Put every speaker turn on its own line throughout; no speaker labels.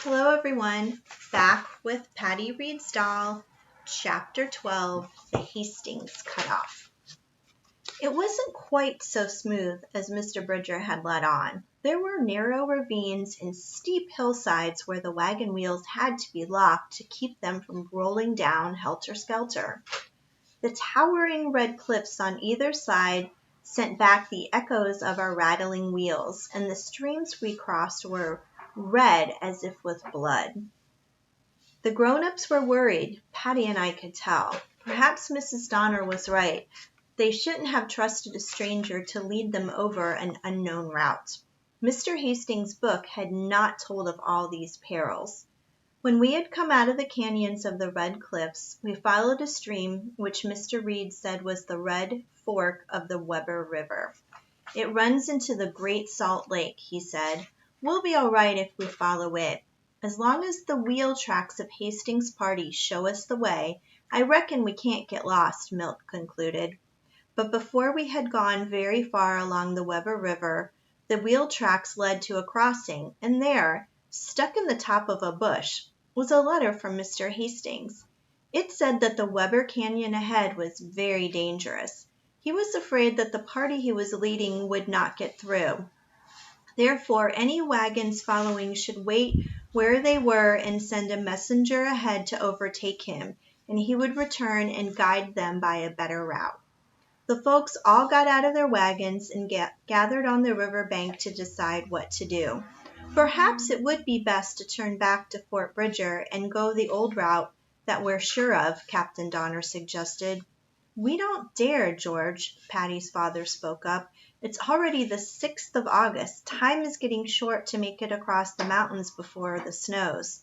Hello everyone, back with Patty Reed's Doll, Chapter 12, The Hastings Cutoff. It wasn't quite so smooth as Mr. Bridger had let on. There were narrow ravines and steep hillsides where the wagon wheels had to be locked to keep them from rolling down helter-skelter. The towering red cliffs on either side sent back the echoes of our rattling wheels, and the streams we crossed were red as if with blood. The grown-ups were worried, Patty and I could tell. Perhaps Mrs. Donner was right. They shouldn't have trusted a stranger to lead them over an unknown route. Mr. Hastings' book had not told of all these perils. When we had come out of the canyons of the Red Cliffs, we followed a stream which Mr. Reed said was the Red Fork of the Weber River. It runs into the Great Salt Lake, he said. We'll be all right if we follow it. As long as the wheel tracks of Hastings' party show us the way, I reckon we can't get lost, Milt concluded. But before we had gone very far along the Weber River, the wheel tracks led to a crossing, and there, stuck in the top of a bush, was a letter from Mr. Hastings. It said that the Weber Canyon ahead was very dangerous. He was afraid that the party he was leading would not get through. Therefore, any wagons following should wait where they were and send a messenger ahead to overtake him, and he would return and guide them by a better route. The folks all got out of their wagons and gathered on the river bank to decide what to do. Perhaps it would be best to turn back to Fort Bridger and go the old route that we're sure of, Captain Donner suggested. We don't dare, George, Patty's father spoke up. It's already the 6th of August. Time is getting short to make it across the mountains before the snows.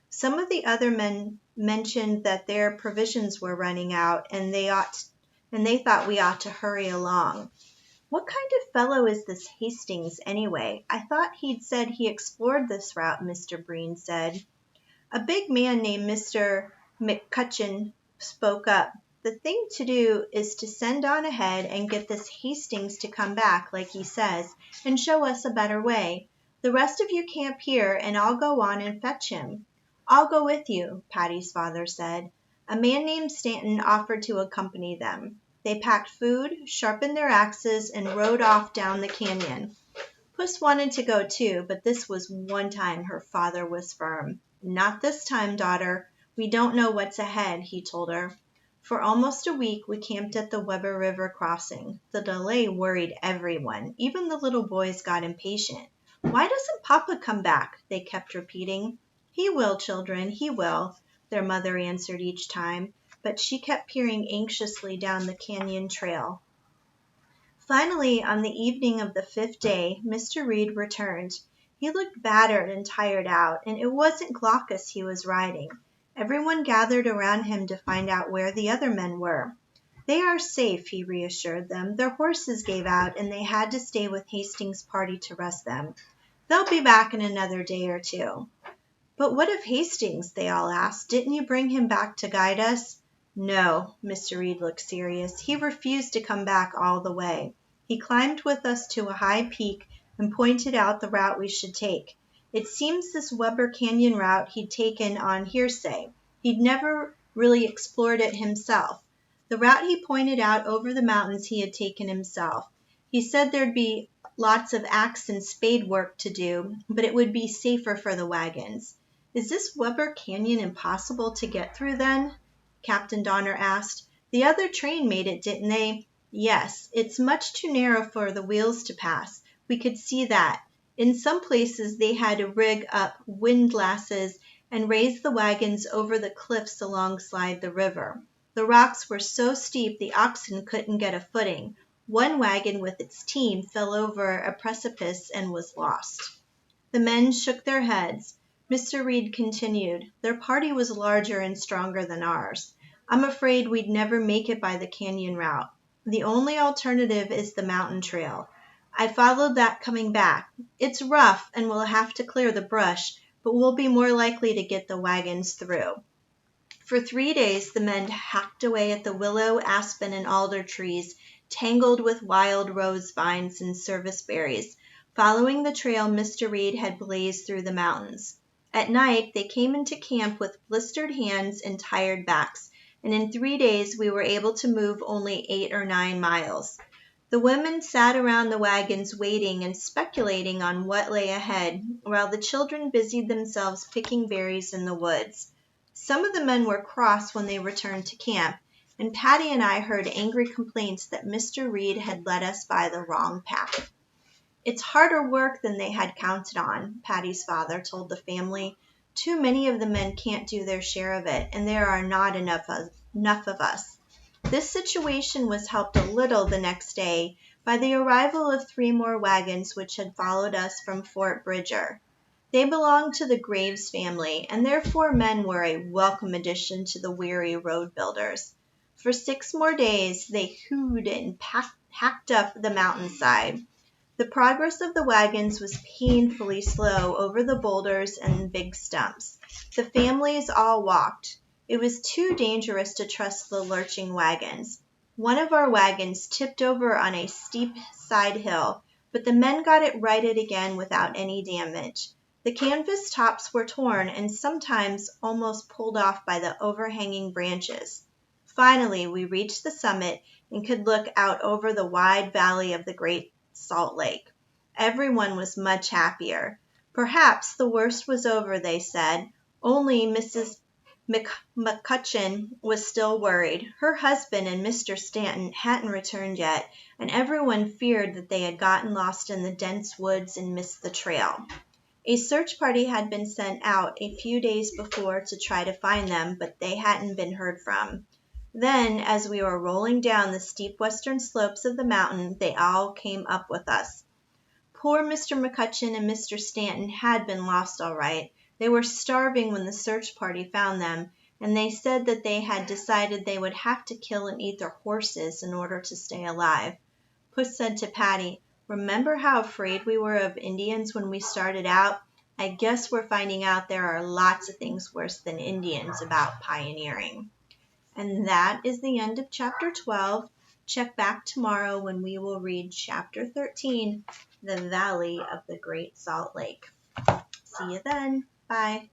Some of the other men mentioned that their provisions were running out and they thought we ought to hurry along. What kind of fellow is this Hastings anyway? I thought he'd said he explored this route, Mr. Breen said. A big man named Mr. McCutcheon spoke up. The thing to do is to send on ahead and get this Hastings to come back, like he says, and show us a better way. The rest of you camp here, and I'll go on and fetch him. I'll go with you, Patty's father said. A man named Stanton offered to accompany them. They packed food, sharpened their axes, and rode off down the canyon. Puss wanted to go too, but this was one time her father was firm. Not this time, daughter. We don't know what's ahead, he told her. For almost a week, we camped at the Weber River crossing. The delay worried everyone. Even the little boys got impatient. Why doesn't Papa come back? They kept repeating. He will, children, he will, their mother answered each time, but she kept peering anxiously down the canyon trail. Finally, on the evening of the 5th day, Mr. Reed returned. He looked battered and tired out, and it wasn't Glaucus he was riding. Everyone gathered around him to find out where the other men were. They are safe, he reassured them. Their horses gave out, and they had to stay with Hastings' party to rest them. They'll be back in another day or two. But what of Hastings? They all asked. Didn't you bring him back to guide us? No, Mr. Reed looked serious. He refused to come back all the way. He climbed with us to a high peak and pointed out the route we should take. It seems this Weber Canyon route he'd taken on hearsay. He'd never really explored it himself. The route he pointed out over the mountains he had taken himself. He said there'd be lots of axe and spade work to do, but it would be safer for the wagons. Is this Weber Canyon impossible to get through then? Captain Donner asked. The other train made it, didn't they? Yes, it's much too narrow for the wheels to pass. We could see that. In some places they had to rig up windlasses and raise the wagons over the cliffs alongside the river. The rocks were so steep the oxen couldn't get a footing. One wagon with its team fell over a precipice and was lost. The men shook their heads. Mr. Reed continued, their party was larger and stronger than ours. I'm afraid we'd never make it by the canyon route. The only alternative is the mountain trail. I followed that coming back. It's rough and we'll have to clear the brush, but we'll be more likely to get the wagons through. For 3 days, the men hacked away at the willow, aspen, and alder trees, tangled with wild rose vines and service berries, following the trail Mr. Reed had blazed through the mountains. At night, they came into camp with blistered hands and tired backs, and in 3 days we were able to move only 8 or 9 miles. The women sat around the wagons waiting and speculating on what lay ahead, while the children busied themselves picking berries in the woods. Some of the men were cross when they returned to camp, and Patty and I heard angry complaints that Mr. Reed had led us by the wrong path. It's harder work than they had counted on, Patty's father told the family. Too many of the men can't do their share of it, and there are not enough of us. This situation was helped a little the next day by the arrival of 3 more wagons which had followed us from Fort Bridger. They belonged to the Graves family, and their 4 men were a welcome addition to the weary road builders. For 6 more days they hewed and hacked up the mountainside. The progress of the wagons was painfully slow over the boulders and big stumps. The families all walked. It was too dangerous to trust the lurching wagons. One of our wagons tipped over on a steep side hill, but the men got it righted again without any damage. The canvas tops were torn and sometimes almost pulled off by the overhanging branches. Finally, we reached the summit and could look out over the wide valley of the Great Salt Lake. Everyone was much happier. Perhaps the worst was over, they said. Only Mrs. McCutcheon was still worried. Her husband and Mr. Stanton hadn't returned yet, and everyone feared that they had gotten lost in the dense woods and missed the trail. A search party had been sent out a few days before to try to find them, but they hadn't been heard from. Then, as we were rolling down the steep western slopes of the mountain, they all came up with us. Poor Mr. McCutcheon and Mr. Stanton had been lost all right. They were starving when the search party found them, and they said that they had decided they would have to kill and eat their horses in order to stay alive. Puss said to Patty, "Remember how afraid we were of Indians when we started out? I guess we're finding out there are lots of things worse than Indians about pioneering." And that is the end of chapter 12. Check back tomorrow when we will read chapter 13, The Valley of the Great Salt Lake. See you then. Bye.